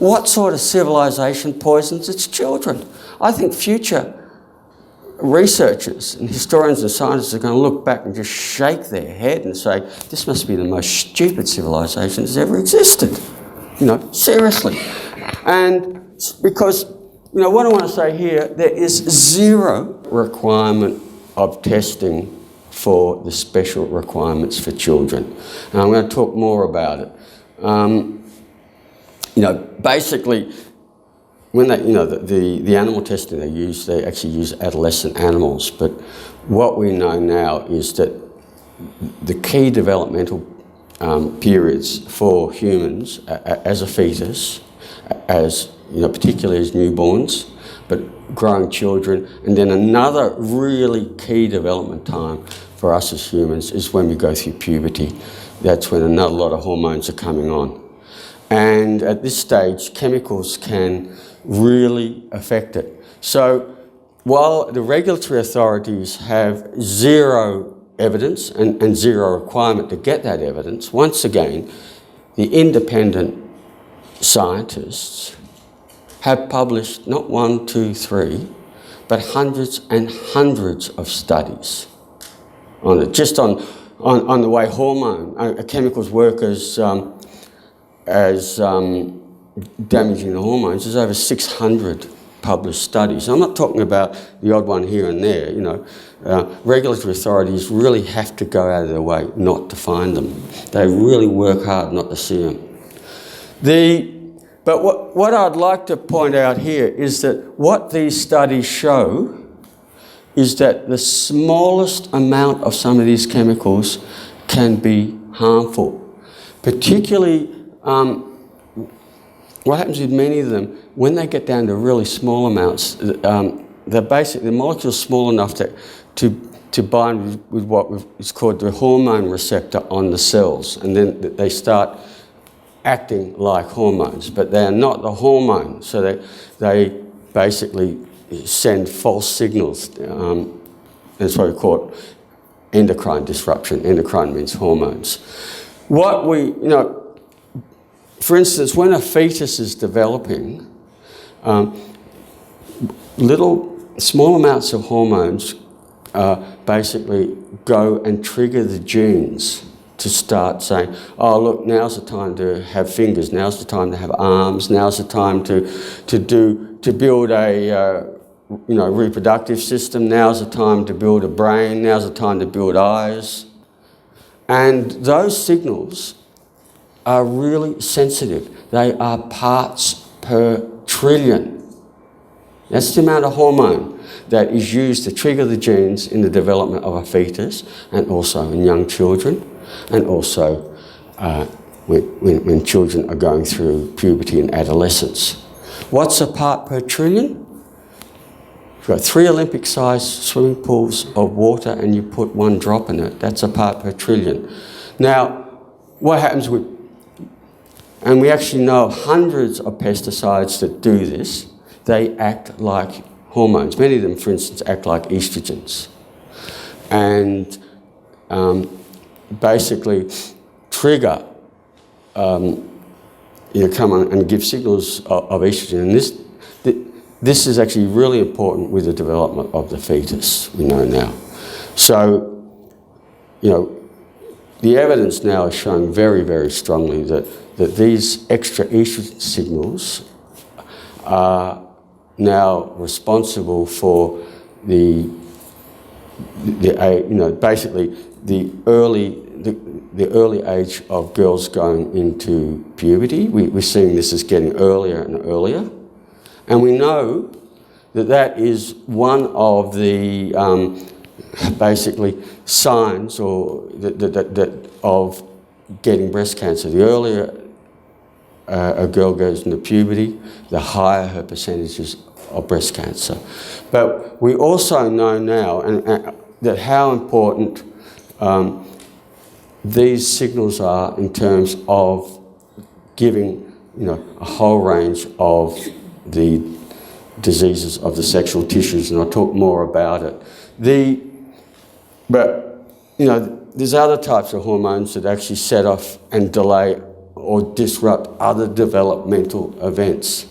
what sort of civilization poisons its children? I think future researchers and historians and scientists are going to look back and just shake their head and say, this must be the most stupid civilization that's ever existed. You know, seriously. And because, you know, what I want to say here, there is zero requirement of testing for the special requirements for children. And I'm going to talk more about it. You know, basically, when they, you know, the animal testing they actually use adolescent animals. But what we know now is that the key developmental periods for humans as a fetus, as you know, particularly as newborns, but growing children, and then another really key development time for us as humans is when we go through puberty. That's when another lot of hormones are coming on. And at this stage, chemicals can really affect it. So while the regulatory authorities have zero evidence and zero requirement to get that evidence, once again, the independent scientists have published not 1, 2, 3, but hundreds and hundreds of studies on it, just on the way chemicals work as damaging the hormones. There's over 600 published studies. I'm not talking about the odd one here and there, you know. Regulatory authorities really have to go out of their way not to find them. They really work hard not to see them. But what I'd like to point out here is that what these studies show is that the smallest amount of some of these chemicals can be harmful. Particularly, what happens with many of them, when they get down to really small amounts, the molecule's small enough to bind with what is called the hormone receptor on the cells, and then they start acting like hormones, but they are not the hormone, so they basically send false signals. That's what we call it endocrine disruption. Endocrine means hormones. For instance, when a fetus is developing, small amounts of hormones basically go and trigger the genes to start saying, oh look, now's the time to have fingers, now's the time to have arms, now's the time to build a reproductive system, now's the time to build a brain, now's the time to build eyes. And those signals are really sensitive. They are parts per trillion. That's the amount of hormone that is used to trigger the genes in the development of a fetus, and also in young children, and also when children are going through puberty and adolescence. What's a part per trillion? You've got 3 Olympic-sized swimming pools of water and you put 1 drop in it. That's a part per trillion. Now, what happens with... And we actually know hundreds of pesticides that do this. They act like hormones. Many of them, for instance, act like estrogens. And basically trigger, come on and give signals of estrogen. And this is actually really important with the development of the fetus, we know now. So, the evidence now is showing very, very strongly that these extra estrogen signals are now responsible for basically the early age of girls going into puberty. We're seeing this as getting earlier and earlier. And we know that is one of the basically signs or of getting breast cancer. The earlier a girl goes into puberty, the higher her percentages of breast cancer. But we also know now that how important these signals are in terms of giving a whole range of the diseases of the sexual tissues, and I'll talk more about it. There's other types of hormones that actually set off and delay or disrupt other developmental events.